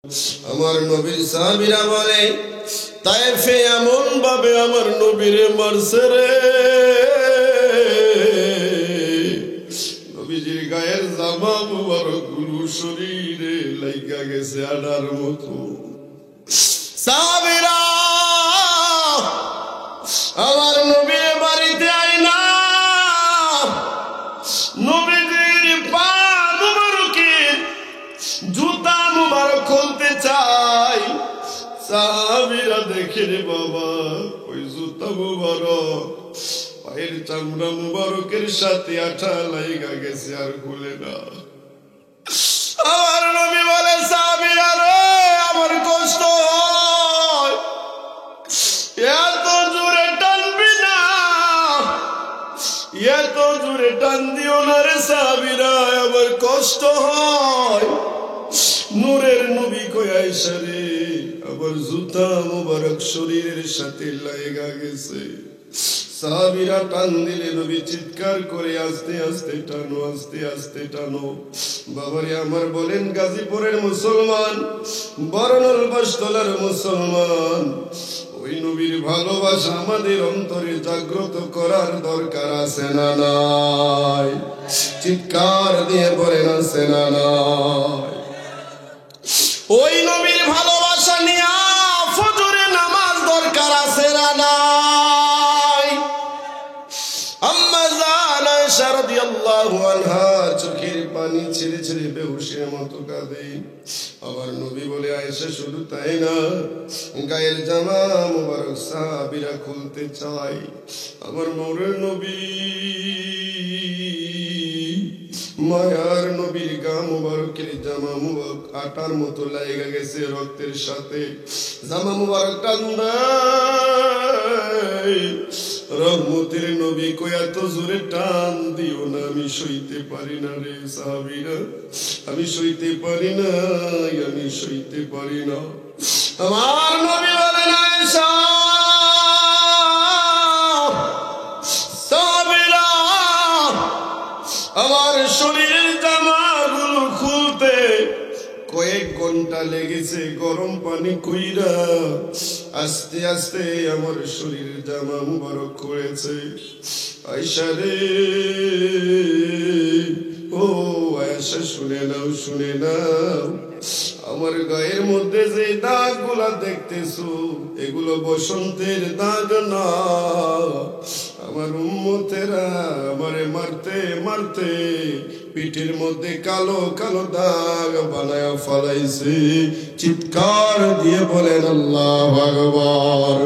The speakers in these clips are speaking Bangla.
আমার নবীর সাহাবীরা বলে তায়েফে এমন ভাবে আমার নবীরে মারছে রে, নবীজির গায়ের জামা মুবারক গুলো শরীরে লাইগা গেছে আডার মতো। সাহাবীরা আমার নবীর বাড়িতে আইনা নবীজির পা মুবারকের জুতা মুবারক খুলতে চাই। সাহাবীরা দেখে রে বাবা ওই জুতা মুবারক পায়ের চামড়া মুবারকের সাথে আঠা লাইগা গেছে, আর খুলে না। আমার নবী বলে সাহাবীরা রে আমার কষ্ট হয়, এত জোরে টানবি না, এত জোরে টান দিও না রে সাহাবীরা, আমার কষ্ট হয়। নূরের নবী কই আয়েশা রে আবার জুতা মুবারক শরীরের সাথে লাগা গেছে। সাহাবীরা টান দিলে নবী চিৎকার করে আস্তে আস্তে টানো, আস্তে আস্তে টানো। বাবারে আমার বলেন গাজীপুরের মুসলমান, বরনল বাসতলার মুসলমান, ওই নবীর ভালোবাসা আমাদের অন্তরে জাগ্রত করার দরকার আছে না নাই? চিৎকার দিয়ে বলেন আছে না নাই? ওই নবীর ভালোবাসা নিয়ে ফজরে নামাজ দরকার আছে না নাই? আম্মা জান আয়েশা রাদিয়াল্লাহু আনহা চোখের পানি ছেড়ে ছেড়ে বেহুশের মতো কাঁদে। আমার নবী বলে আয়েশা শুধু তাই না, গায়ের জামা মুবারক সাহাবীরা খুলতে চাই। আমার নূরের নবী মায়ার নবীর গা মুবারকের জামা মুবারক আটার মতো লাগা গেছে রক্তের সাথে। জামা মুবারক টান দেয়, রহমতের নবী কই এত জোরে টান দিও না, আমি সইতে পারি না রে সাহাবীরা, আমি সইতে পারি না, আমি সইতে পারি না। আমার নবী বলেন আয়েশা সাহাবীরা আমার শরীরের জামাগুলো খুলতে কয়েক ঘন্টা লেগেছে, গরম পানি কইরা আস্তে আস্তে আমার শরীরের জামা মুবারক করেছে। আয়েশা রে ও আয়েশা শুনে নাও, শুনে নাও, আমার গায়ের মধ্যে যে দাগ গুলা দেখতেছো এগুলো বসন্তের দাগ না, আমার উম্মতেরা আমারে মারতে মারতে পিঠের মধ্যে কালো কালো দাগ বানায়া ফলাইছে। চিৎকার দিয়ে বলেন আল্লাহু আকবার।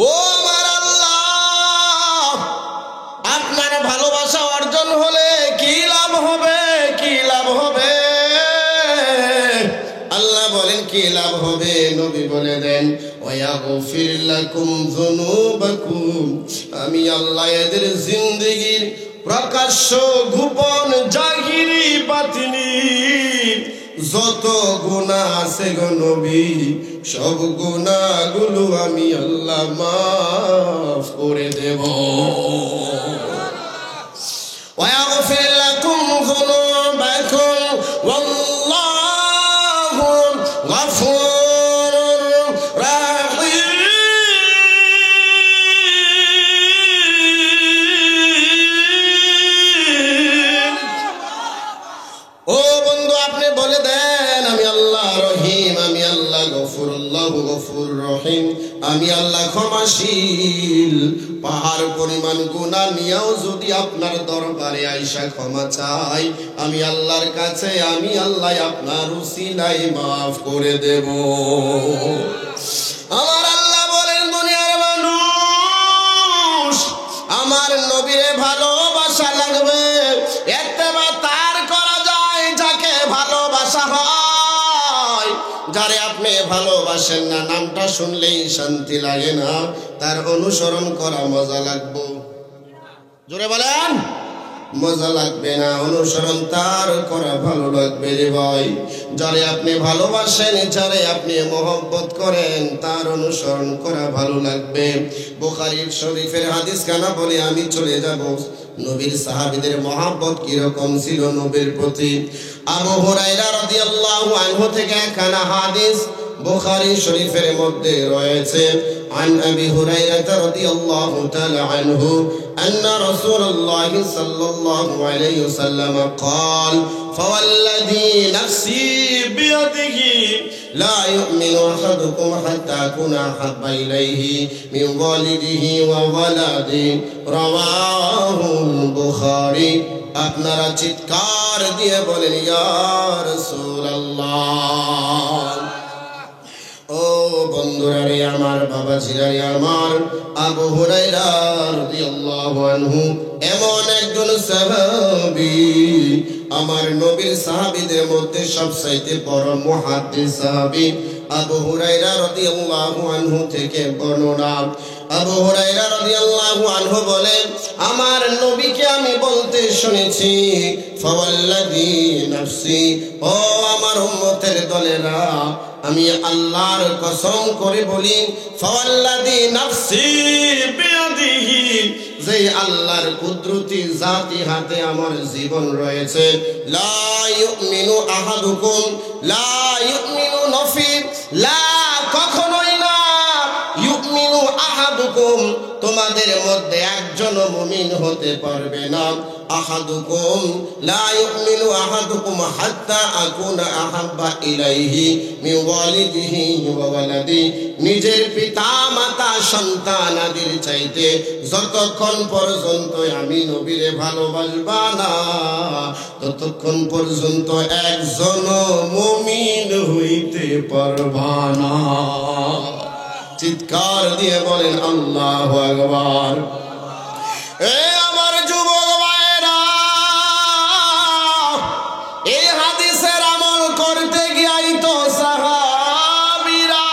ও আমার আল্লাহ, আপনার ভালোবাসা অর্জন হলে কি লাভ হবে, কি লাভ হবে? আল্লাহ বলেন কি লাভ হবে? নবী বলে দেন ওয়াগফির লাকুম যুনুবাকুম, আমি আল্লাহ এদের জিন্দেগীর প্রকাশ্য গোপন জাহিরি বাতিনি যত গুনাহ আছে গো নবী, সব গুনাহগুলো আমি আল্লাহ মাফ করে দেব। ওয়াগফির লাকুম যুনুবাকুম ওয়াল্লাহু গফুরুর রাহিম। ও বন্ধু আপনি বলে দেন আমি আল্লাহ রহিম, আমি আল্লাহ গফুর, আল্লাহু গফুর রহিম, আমি আল্লাহ ক্ষমাশীল। পাহাড় পরিমাণ গুনাহ নিয়েও যদি আপনার দরবারে আয়েশা ক্ষমা চাই, আমি আল্লাহর কাছে আমি আল্লাহ আপনার উসিলায় মাফ করে দেব। আমার আল্লাহ বলেন দুনিয়ার মানুষ আমার নবীরে ভালোবাসা লাগবে, ইত্তেবা তার করা যায় যাকে ভালোবাসা হয়। যারে আপনি ভালোবাসেন না, নামটা শুনলেই শান্তি লাগে না, তার অনুসরণ করা মজা লাগবে। জোরে বলেন মজা লাগবে না, অনুসরণ তার করা ভালো লাগবে রে ভাই। যারে আপনি ভালোবাসেন, যারে আপনি মহব্বত করেন, তার অনুসরণ করা ভালো লাগবে। বুখারী শরীফের হাদিস কানা বলে আমি চলে যাব নবীর সাহাবীদের মহব্বত কিরকম ছিল নবীর প্রতি। আবু হুরায়রা রাদিয়াল্লাহু আনহু থেকে একখানা হাদিস বুখারী শরীফের মধ্যে রয়েছে। عن أبي هريرة رضي الله تعالى عنه أن رسول الله صلى الله عليه وسلم قال فوالذي نفسي بيده لا يؤمن أحدكم حتى أكون أحب إليه من والده وولده رواه البخاري আপনারা চিৎকার দিয়ে বলেন ইয়া রাসূলুল্লাহ। ও বন্ধুরা রে আমার, বাবাজিরা রে আমার, আবু হুরায়রা রাদিয়াল্লাহু আনহু এমন একজন সাহাবী, আমার নবীর সাহাবীদের মধ্যে সবচাইতে বড় মুহাদ্দিস সাহাবী। আবু হুরায়রা রাদিয়াল্লাহু আনহু থেকে বর্ণনা। আবু হুরায়রা রাদিয়াল্লাহু আনহু বলেন, আমার নবীকে আমি বলতে শুনেছি, ফাওয়াল্লাযী নাফসি, ও আমার উম্মতের দলেরা, আমি আল্লাহর কসম করে বলি, ফাওয়াল্লাযী নাফসি বিয়াদিহি, যে আল্লাহর কুদরতি জাতি হাতে আমার জীবন রয়েছে, লা ইউমিনু আহাদুকুম, লা ইউমিনু নফি, লা কখনোই না, ইউমিনু আহাদুকুম, তোমাদের মধ্যে একজন মুমিন হতে পারবে না, আহাদুকুম লা ইউমিনু আহাদুকুম হাত্তা আকুনা আহাব্বা ইলাইহি মিন ওয়ালিদিহি ওয়া ওয়ালাদি, নিজের পিতা মাতা সন্তান আদির চাইতে যতক্ষণ পর্যন্ত আমি নবীরে ভালোবাসবা না, ততক্ষণ পর্যন্ত একজন মুমিন হইতে পারবা না। চিৎকার দিয়ে বলেন আল্লাহু আকবার। এ আমার যুবক ভাইরা, এই হাদিসের আমল করতে গিয়েই তো সাহাবীরা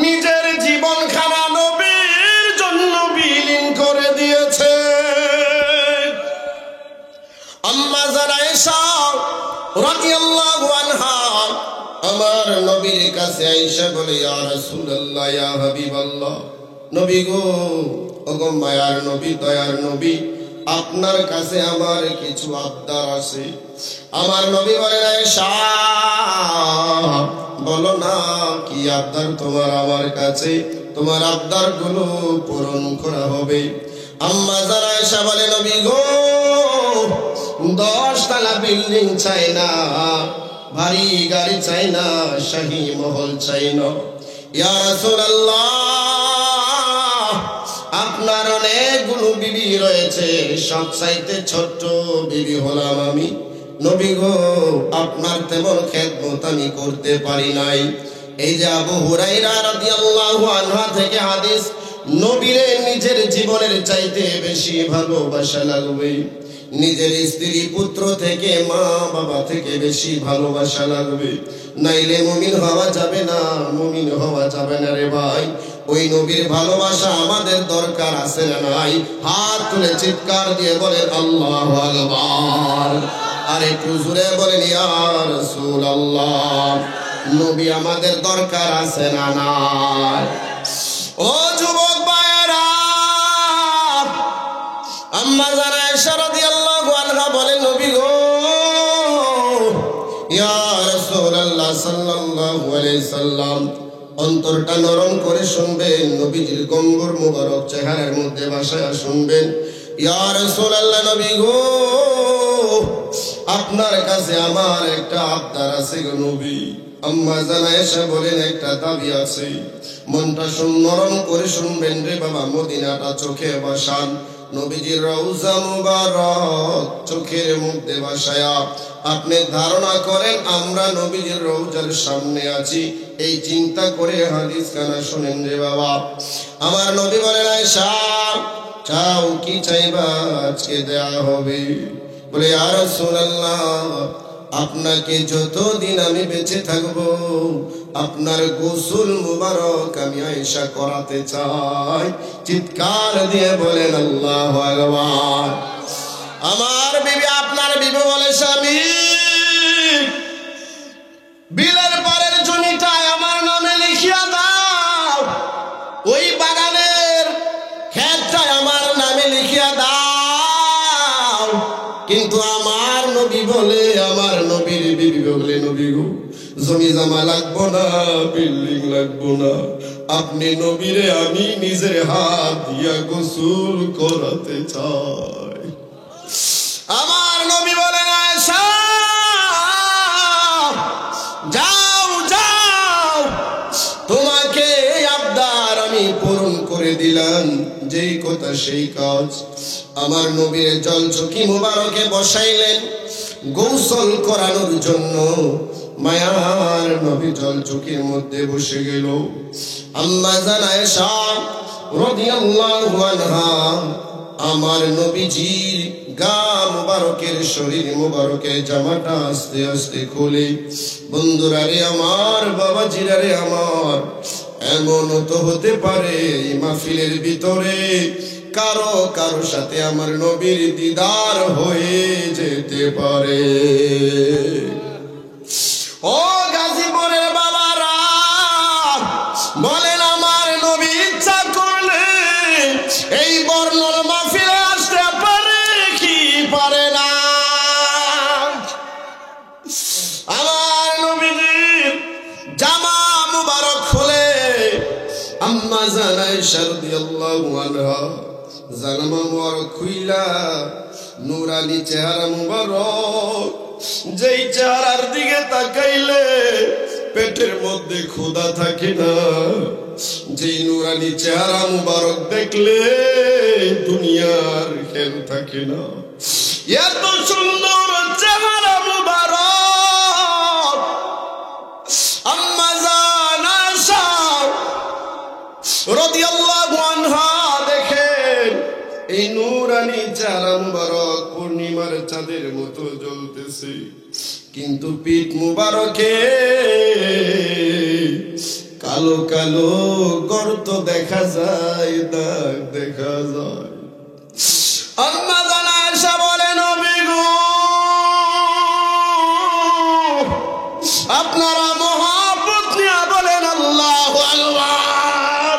নিজের জীবনখানা নবীর জন্য বিলীন করে দিয়েছে। আম্মা জান আয়েশা রাদিয়াল্লাহু আনহা আমার নবীর কাছে আয়েশা বলে, ইয়া রাসূলুল্লাহ, ইয়া হাবিবাল্লাহ, নবী গো, ওগো মায়ার নবী, দয়ার নবী, আপনার কাছে আমার কিছু আবদার আছে। আমার নবী বলেন, আয়েশা বলো না, কি আবদার তোমার আমার কাছে, তোমার আবদার গুলো পূরণ করা হবে। আম্মা জান আয়েশা বলে, নবী গো, 10 তলা বিল্ডিং চাই না, ভারী গাড়ি চাই না, শাহী মহল চাই না। ইয়া রাসূলুল্লাহ, আপনার অনেকগুলো বিবি রয়েছে, সবচাইতে ছোট্ট বিবি হলাম আমি। নবী গো, আপনার তেমন খেদমত আমি করতে পারি নাই। এই যে আবু হুরায়রা রাদিয়াল্লাহু আনহু থেকে হাদিস, নবীরে নিজের জীবনের চাইতে বেশি ভালোবাসা লাগবে, নিজের স্ত্রী পুত্র থেকে, মা বাবা থেকে বেশি ভালোবাসা লাগবে, নাইলে মুমিন হওয়া যাবে না, মুমিন হওয়া যাবে না রে ভাই। ওই নবীর ভালোবাসা আমাদের দরকার আছে না নাই? হাত তুলে চিৎকার দিয়ে বলেন আল্লাহু আকবার। আর একটু জোরে বলেন ইয়া রাসূলুল্লাহ। নবী আমাদের দরকার আছে না নাই? ও যুবক ভাইরা, আম্মা জান আয়েশা রাদিয়াল্লাহু আনহা বলেন, নবী গো, ইয়া রাসূলুল্লাহ সাল্লাল্লাহু আলাইহি সাল্লাম, অন্তরটা নরম করে শুনবেন, নবীজির গম্বুর মুবারক চেহারার মধ্যে ভাষায় শুনবেন। ইয়া রাসূলুল্লাহ, নবী গো, আপনার কাছে আমার একটা আবদার আছে গো নবী। আম্মা জান আয়েশা বলেন, একটা দাবি আছে, মনটা নরম করে শুনবেন রে বাবা, মদিনাটা চোখে বসান, নবীজির রওজা মুবারক চোখের মধ্যে ভাসায়া আপনি ধারণা করেন আমরা নবীজির রওজার সামনে আছি, এই চিন্তা করে হাদিস কানা শুনেন রে বাবা। আমার নবী বলেন, আয়েশা চাও কি চাইবা, আজকে দেয়া হবে। বলে, ইয়া রাসূলুল্লাহ, আপনাকে যতদিন আমি বেঁচে থাকবো আপনার গোসল মুবারক আমি আয়েশা করাতে চাই। চিৎকার দিয়ে বলেন আল্লাহু আকবার। আমার বিবি, আপনার বিবি বলে, স্বামী বিলের পারের জমিটা আমার নামে লিখিয়া দাও, ওই বাগানের ক্ষেতটা আমার নামে লিখিয়া দাও। কিন্তু আমার নবী বলে, আমার নবীর জমি জমা লাগবো না, বিল্ডিং লাগবো না, আপনি নবীরে আমি নিজের হাত দিয়া গোসল করাতে চাই। আমার নবী বলেন আয়েশা যাও যাও, তোমাকে আবদার আমি পূরণ করে দিলাম। যেই কথা সেই কাজ। আমার নবীর জল চকি মুবারকে বসাইলেন গোসল করানোর জন্য। মায়ার নবী জল চকির মধ্যে বসে গেল। আম্মা জান আয়েশা রাদিয়াল্লাহু আনহা আমার নবীজির গা মুবারকের শরীর মুবারকের জামাটা আস্তে আস্তে খুলে, বন্ধুরা রে আমার, বাবাজিরা রে আমার, এমনও তো হতে পারে এই মাহফিলের ভিতরে কারো কারো সাথে আমার নবীর দিদার হয়ে যেতে পারে। ও গাজীপুরের বাবারা বলেন, আমার নবী ইচ্ছা করলে এই বর্ণল মাহফিলে আসতে পারে কি পারে না? আমার নবীজির জামা মুবারক খুলে আম্মা জান আয়েশা রাদিয়াল্লাহু আনহা জামা মুবারক খুইলা নূরানি চেহারা মুবারক, যেই চেহারার দিকে তাকাইলে পেটের মধ্যে ক্ষুধা থাকে না, যেই নূরানি চেহারা মুবারক দেখলে দুনিয়ার খেল থাকে না, এত সুন্দর চেহারা মুবারক আম্মা জান আয়েশা রাদিয়াল্লাহু আনহা দেখেন। এই নূরানি চেহারা মুবারক পূর্ণিমার চাঁদের মতো জ্বলতেছে, কিন্তু পিঠ মুবারকে কালো কালো গর্ত দেখা যায়, দাগ দেখা যায়। আম্মা জান আয়েশা বলেন, নবী গো, আপনারা মহব্বত নিয়ে বলেন আল্লাহু আকবার।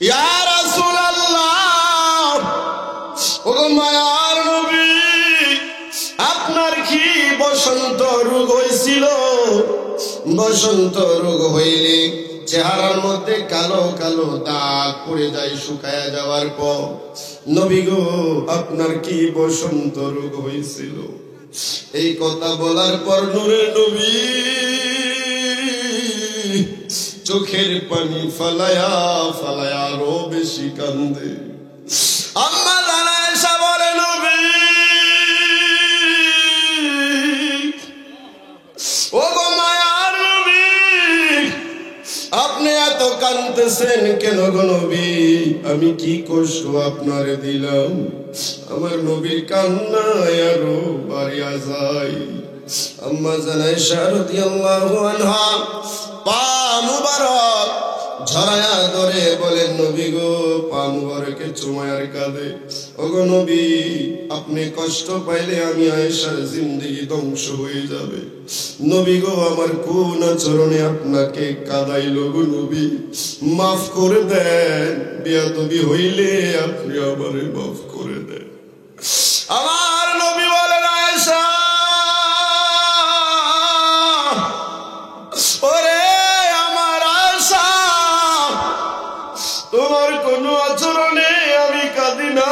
ইয়া রাসূলুল্লাহ, ও মায়ার নবী, আপনার কি বসন্ত রোগ হয়েছিল? বসন্ত রোগ হইলে চেহারার মধ্যে কালো কালো দাগ পড়ে যায় শুকায়া যাওয়ার পর। নবী গো, আপনার কি বসন্ত রোগ হয়েছিল? এই কথা বলার পর নূরের নবী চোখের পানি ফালায়া ফালায়া আরো বেশি কান্দে। আম্মা জান আয়েশা বলে, নবী ও গো মায়ার নবী, আপনি এত কাঁদতেছেন কেন গো নবী? আমি কি কষ্ট আপনারে দিলাম? আমার নবীর কান্নায় আরো বাড়িয়া যায়। আম্মা জান আয়েশা রাদিয়াল্লাহু আনহা পা মুবারক ঝরায়া ধরে বলেন, নবী গো, পা মুবারকে চুমায়ার কাঁদে। ও গো নবী, আপনি কষ্ট পাইলে আমি আয়েশার জিন্দেগি ধ্বংস হয়ে যাবে। নবী গো, আমার কোন আচরণে আপনাকে কাঁদাইল গো নবী? মাফ করে দেন, বেয়াদবি হইলে আপনি আমারে মাফ করে দেন। আমার নবী বলেন, আয়েশা ওরে আমার আয়েশা, তোমার কোন আচরণে আমি কাঁদি না।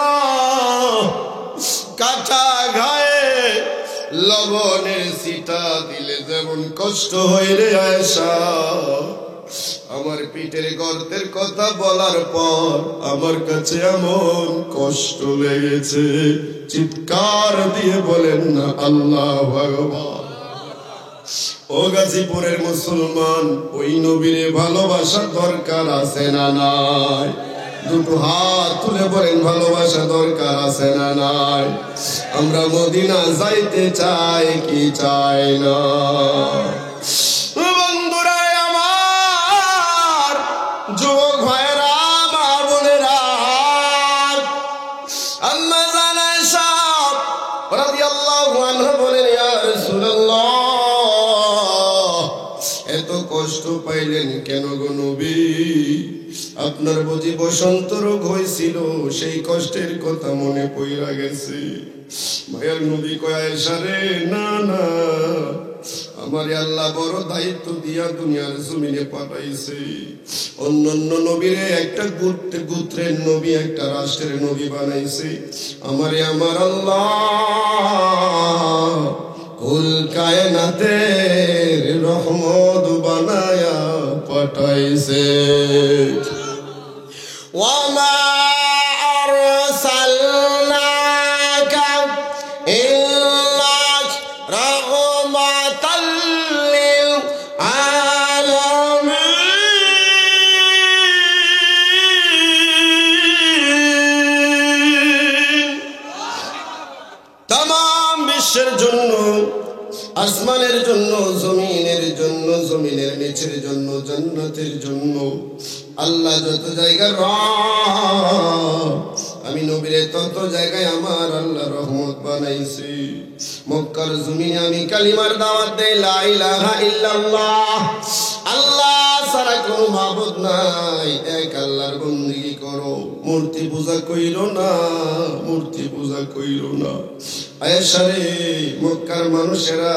কাঁচা ঘায়ে লবণের ছিটা দিলে যেমন কষ্ট হয় রে আয়েশা, আমার পিঠের গর্তের কথা বলার পর আমার কাছে এমন কষ্ট লেগেছে, চিৎকার দিয়ে বলেন না আল্লাহু আকবার। ও গাজীপুরের মুসলমান, ওই নবীরে ভালোবাসা দরকার আছে না নাই? দুটো হাত তুলে বলেন, ভালোবাসা দরকার আছে না নাই? আমরা মদিনা যাইতে চাই কি চাই না? বন্ধুরা আমার, যুবক ভাইরা, মা বোনেরা, আম্মা জান আয়েশা রাদিয়াল্লাহু আনহা বলেন, ইয়া রাসূলুল্লাহ, এত কষ্ট কষ্ট পাইলেন কেন গো নবী? আপনার বুঝি বসন্ত রোগ হয়েছিল, সেই কষ্টের কথা মনে পড়া গেছে। মায়ার নবী কয় আয়েশা রে, না না, আমারে আল্লাহ বড় দায়িত্ব দিয়া দুনিয়ার জমিনে পাঠাইছে। অন্যান্য নবীরে একটা গোত্রের নবী, একটা রাষ্ট্রের নবী বানাইছে, আমারে আমার আল্লাহ কুল কায়নাতের রহমত বানায়া পাঠাইছে। ওয়ামা আরসালনাকা ইল্লা রাহমাতাল লিল আলামিন। तमाम বিশ্বের জন্য, আসমানের জন্য, জমিনের জন্য, জমিনের নিচের জন্য, জান্নাতের জন্য আল্লাহ যত জায়গায় আমি নবীরে তত জায়গায় আমার আল্লাহ রহমত বানাইছি। মক্কার জমিনে আমি কালিমার দাওয়াত দেই, লা ইলাহা ইল্লাল্লাহ, আল্লাহ ছাড়া কোনো মাবুদ নাই, এক আল্লাহর বন্দেগী করো, মূর্তি পূজা কইরো না, মূর্তি পূজা কইরো না। আয়েশা রে, মক্কার মানুষেরা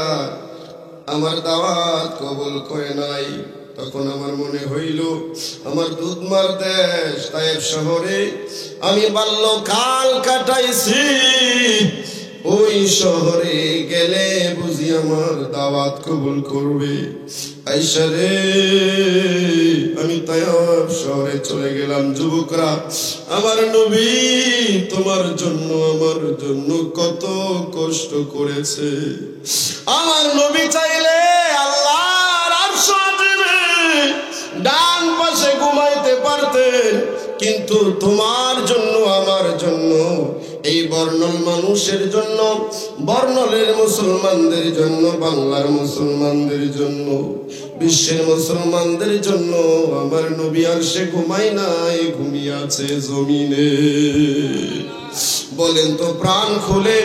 আমার দাওয়াত কবুল করে নাই। তখন আমার মনে হইল আমার দুধমার দেশ তায়েব শহরে আমি বাল্যকাল কাটাইছি, ওই শহরে গেলে বুঝি আমার দাওয়াত কবুল করবে। আয়েশা রে, আমি তায়েব শহরে চলে গেলাম। যুবকরা, আমার নবী তোমার জন্য আমার জন্য কত কষ্ট করেছে। আমার নবী চাইলে আল্লাহর আরশ আজিমে ডান পাশে ঘুমাইতে পারতেন, কিন্তু তোমার জন্য, আমার জন্য, এই বর্ণল মানুষের জন্য, বর্ণলের মুসলমানদের জন্য, বাংলার মুসলমানদের জন্য, বিশ্বের মুসলমানদের জন্য আমার নবী আরশে ঘুমায় নাই, ঘুমিয়ে আছে জমিনে। বলেন তো প্রাণ খুলে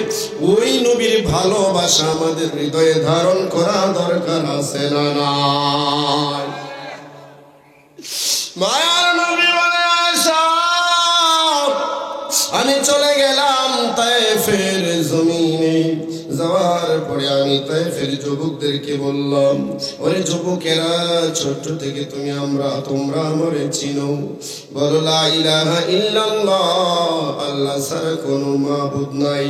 ওই নবীর ভালোবাসা আমাদের হৃদয়ে ধারণ করা দরকার আছে না নাই? মায়ার নবী বলে আয়েশা, আমি চলে গেলাম তায়েফের জমিনে। যাওয়ার পরে আমি তায়েফের যুবকদেরকে বললাম, ওরে যুবকেরা, ছোট থেকে তোমরা আমারে চিনো, বলো লা ইলাহা ইল্লাল্লাহ, আল্লাহ ছাড়া কোনো মাবুদ নাই।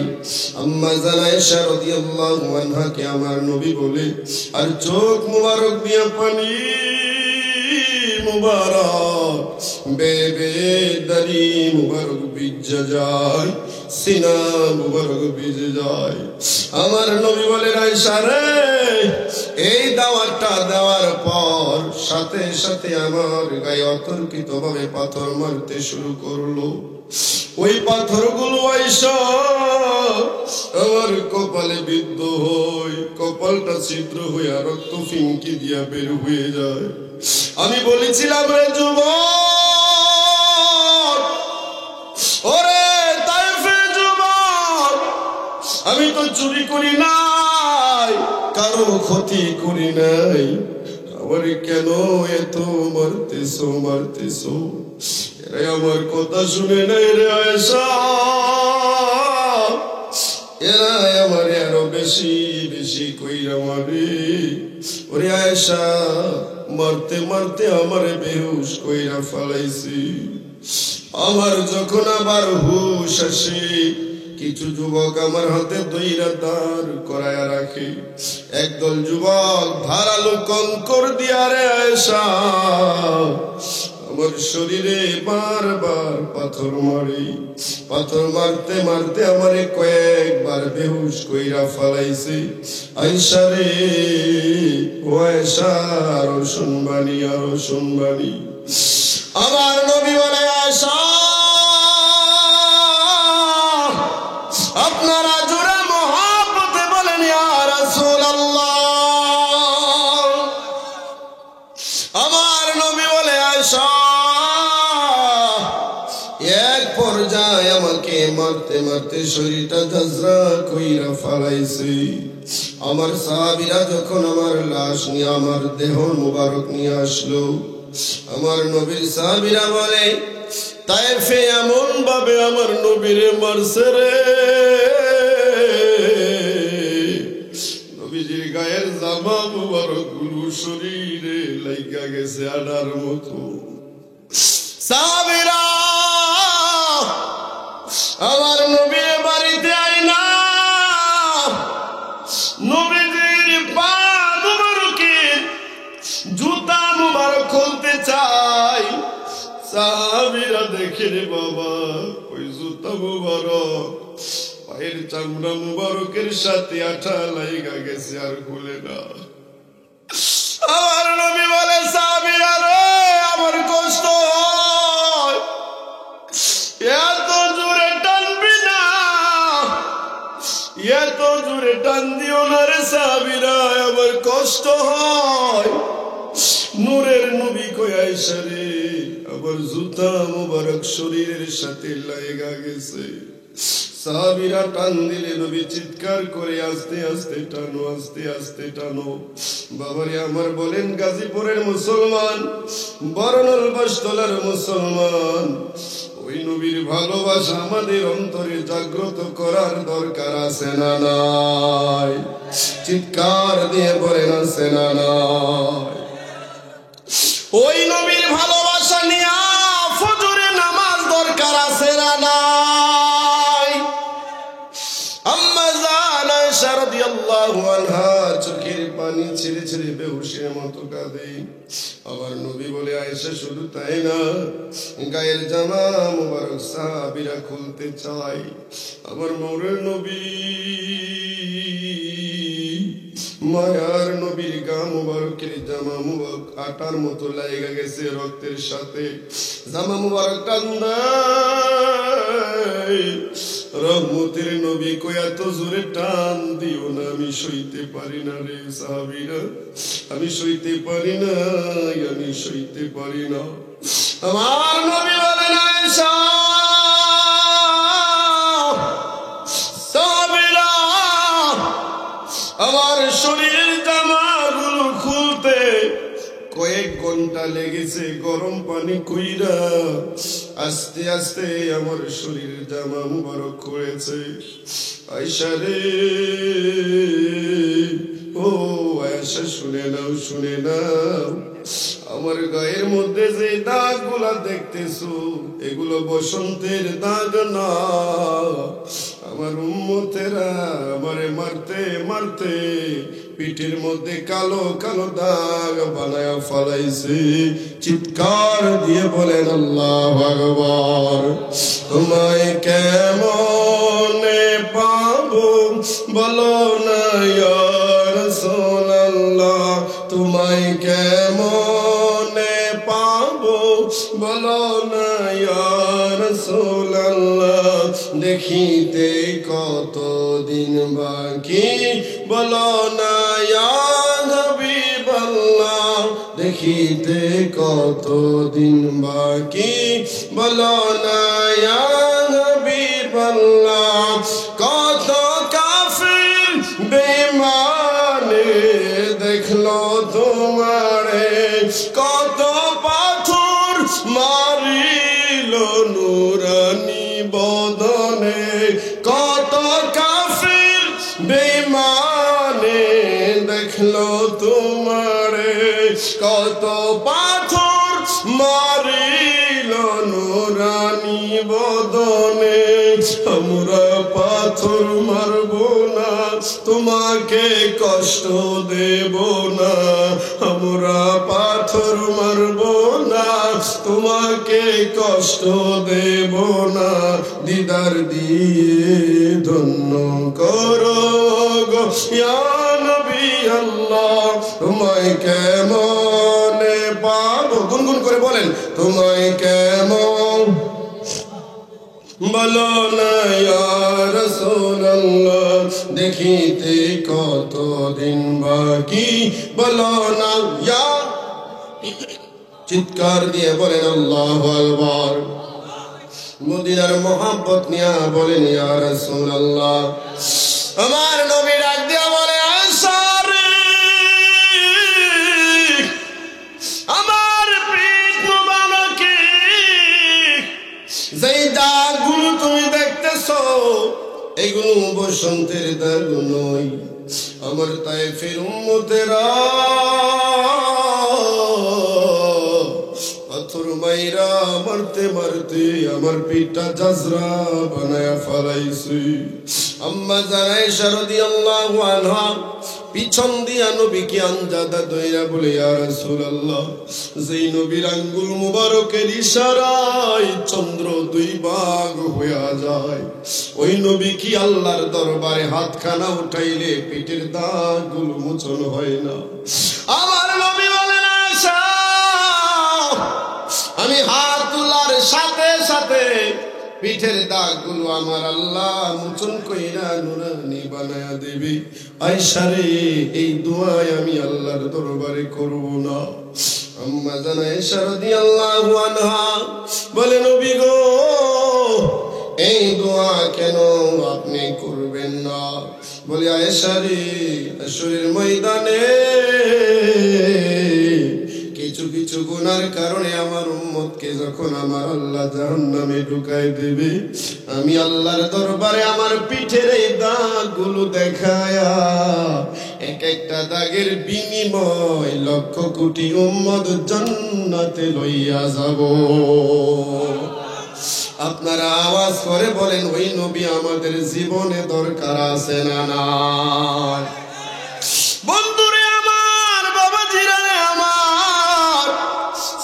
আম্মা জান আয়েশা রাদিয়াল্লাহু আনহাকে আমার নবী বলে, আর চোখ মুবারক দিয়া পানি মুবারক বেবে দাড়ি মুবারক ভিজে যায়, সিনা মুবারক ভিজে যায়। আমার নবী বলে, আয়েশা রে, এই দাওয়াতটা দেওয়ার পর সাথে সাথে আমার গায়ে অতর্কিত ভাবে পাথর মারতে শুরু করলো। ওই পাথরগুলো আয়েশা আমার কপালে বিদ্ধ হয়, কপালটা ছিদ্র হয়ে রক্ত ফিনকি দিয়া বের হয়ে যায়। আমি বলেছিলাম, রে যুবক, ওরে তায়েফের যুবক, আমি তো চুরি করি নাই, কারো ক্ষতি করি নাই, আমারে কেন এত মারতেছো? এরা আমার কথা শুনে নাই রে আয়েশা, এরা আমারে আরো বেশি বেশি কইরা মারে। ওরে আয়েশা, মারতে মারতে আমারে বেহুশ কইরা ফেলাইছি। আমার যখন আবার হুশ আসে, কিছু যুবক আমার হাতে দইরা দাঁড় করায়া রাখে। একদল যুবক ধারালো কঙ্কর দিয়া রে আয়েশা আমার শরীরে বারবার পাথর মারে। পাথর মারতে মারতে আমারে কয়েকবার বেহুশ কইরা ফেলাইছে। আয়েশা রে, ও আয়েশা, আরো শুনবানি, আরো শুনবানি। আমার নবী বলে, আয়েশা, আপনারা জোরে মহব্বতে বলেন, ইয়া রাসূলুল্লাহ। আমার নবী বলে, আয়েশা, এক পর্যায়ে আমাকে মারতে মারতে শরীরটা ঝাঁঝরা কইরা ফেলাইছে। আমার সাহাবীরা যখন আমার লাশ নিয়ে আমার দেহ মুবারক নিয়ে আসলো, আমার নবীর সাহাবীরা বলে তায়েফে এমন ভাবে আমার নবীরে মারছে রে, নবীজির গায়ের জামা মুবারক গুলো শরীরে লাইগা গেছে আডার মতো। সাহাবীরা আমার নবীর বাড়িতে আইনা নবীজির পা মুবারকের জুতা মুবারক খুলতে চাই। সাহাবীরা দেখে রে বাবা ওই জুতা মুবারক পায়ের চামড়া মুবারকের সাথে আঠা লাইগা গেছে, আর খুলে না। আমার নবী বলে সাহাবীরা রে আমার কষ্ট হয়, এত জোরে টানবি না, এত জোরে টান দিও না রে সাহাবীরা, আমার কষ্ট হয়। নূরের নবী কই আয়েশা রে আমার জুতা মুবারক শরীরের সাথে লাইগা গেছে। সাহাবীরা টান দিলে নবী চিৎকার করে আস্তে আস্তে টানো, আস্তে আস্তে টানো। বাবারে আমার বলেন গাজীপুরের মুসলমান, বরনল বাসতলার মুসলমান, ওই নবীর ভালোবাসা আমাদের অন্তরে জাগ্রত করার দরকার আছে না নাই? চিৎকার দিয়ে বলেন আছে না নাই? ওই নবীর ভালোবাসা নিয়ে ফজরে নামাজ দরকার আছে না নাই? আম্মা জান আয়েশা রাদিয়াল্লাহু আনহা চোখের পানি ছেড়ে ছেড়ে বেহুশের মতো কাঁদে। আমার নবী বলে আয়েশা শুধু তাই না, গায়ের জামা মুবারক সাহাবীরা খুলতে চায়। আমার মৌরের নবী মায়ার নবীর গা মুবারকের জামা মুবারক আটার মতো লাইগা গেছে রক্তের সাথে। জামা মুবারক টান্দাই রহমতের নবী কই এত জোরে টান দিও না, আমি সইতে পারি না রে সাহাবীরা, আমি সইতে পারি না, আমি সইতে পারি না। আমার নবী বলেন আয়েশা সাহাবীরা আমার শরীরের জামাগুলো খুলতে কয়েক ঘন্টা লেগেছে, গরম পানি কইরা আস্তে আস্তে আমার শরীরের জামা মুবারক খুলেছে। আয়েশা রে ও আয়েশা শুনে নাও, শুনে নাও, আমার গায়ের মধ্যে যে দাগগুলা দেখতেছো এগুলো বসন্তের দাগ না। আমার উম্মতেরা আমারে মারতে মারতে পিঠের মধ্যে কালো কালো দাগ বানায়া ফলাইছে। চিৎকার দিয়ে বলেন আল্লাহু আকবার। তোমায় কেমনে পাবো বলো না ইয়া রাসূলুল্লাহ, তোমায় কেমনে পাবো বলো না ইয়া রাসূলুল্লাহ, দেখিতে কতদিন বাকি বলো না ইয়া হাবিবাল্লাহ, দেখিতে কতদিন বাকি বলো না ইয়া হাবিবাল্লাহ। কত কাফির বেঈমানে দেখলো তোমারে, কত পাথর মারিল নুরানি বদনে, কত কাফির বেঈমানে দেখলো তোমারে, কত পাথর মারিল নুরানি বদনে। আমরা পাথর মারবো না, তোমাকে কষ্ট দেব না, আমরা পাথর মারবো না, তোমাকে কষ্ট দেব না। দিদার দিয়ে ধন্য করো গো ইয়া নবী আল্লাহ, তোমায় কেমনে পাবো, গুনগুন করে বলেন, তোমায় কেমন বলো না ইয়া রাসূলুল্লাহ, দেখিতে কতদিন বাকি বলো না ইয়া। চিৎকার দিয়ে বলেন আল্লাহু আকবার। মদিনার মোহাব্বত নিয়া বলেন ইয়া রাসূলুল্লাহ। আমার নবী ডাক দিয়া বলে বসন্তের দাগ নই। আমার তায়েফের উম্মতেরা পাথর মাইরা মারতে মারতে আমার পিঠটা জাজরা বানায়া ফেলাইছে। আম্মা জান আয়েশা রাদিয়াল্লাহু আনহা পিছন দিয়া নবীকে আনজাদা দইরা বলে, ইয়া রাসূলুল্লাহ, যেই নবীর আঙ্গুল মুবারকের ইশারায় চন্দ্র দুই ভাগ হইয়া যায়, ওই নবী কি আল্লাহর দরবারে হাতখানা উঠাইলে পিঠের দাগগুলো মোচন হয় না? আমার নবী বলেন, আয়েশা, আমি হাত তোলার সাথে সাথে পিঠের দাগগুলো আমার আল্লাহ মোচন কইরা নুরানি বানায়া দেবে। আয়েশা রে, এই দোয়ায় আমি আল্লাহর দরবারে করব না? আম্মা জান আয়েশা রাদিয়াল্লাহু আনহা বলে, নবী গো, এই দোয়া কেন আপনি করবেন না? বলে, আয়েশা রে, হাশরের ময়দানে কিছু কিছু গুনার কারণে আমার উম্মতকে যখন আমার আল্লাহ জাহান্নামে ঢুকায় দেবে, আমি আল্লাহর দরবারে আমার পিঠের এই দাগগুলো দেখায়া এক একটা দাগের বিনিময় লক্ষ কোটি উম্মত জান্নাতে লইয়া যাব। আপনারা আওয়াজ করে বলেন, ওই নবী আমাদের জীবনে দরকার আছে না নাই? বন্ধুরে আমার, বাবাজিরা আমার,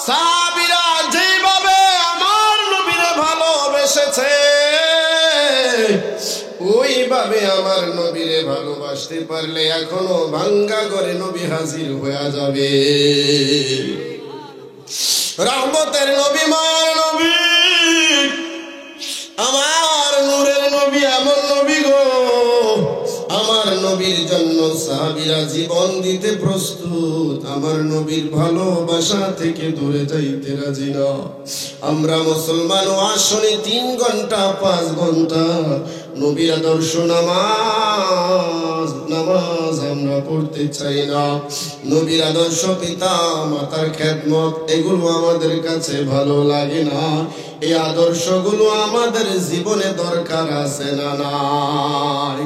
সাহাবীরা যেভাবে আমার নবীরে ভালোবেসেছে, ওইভাবে আমার নবীরে ভালোবাসতে পারলে এখনো ভাঙ্গা ঘরে নবী হাজির হয়ে যাবে। রহমতের নবী, মার নবী, আমার নূরের নবী, আমার নবী গো, আমার নবীর জন্য সাহাবীরা জীবন দিতে প্রস্তুত। আমার নবীর ভালোবাসা থেকে দূরে যাইতে রাজি না। আমরা মুসলমান আসনে 3 ঘন্টা 5 ঘন্টা নবীর আদর্শ নামাজ আমরা পড়তে চাই না। নবীর আদর্শ, পিতা মাতার খেদমত, এগুলো আমাদের কাছে ভালো লাগে না। এই আদর্শগুলো আমাদের জীবনে দরকার আছে না নাই?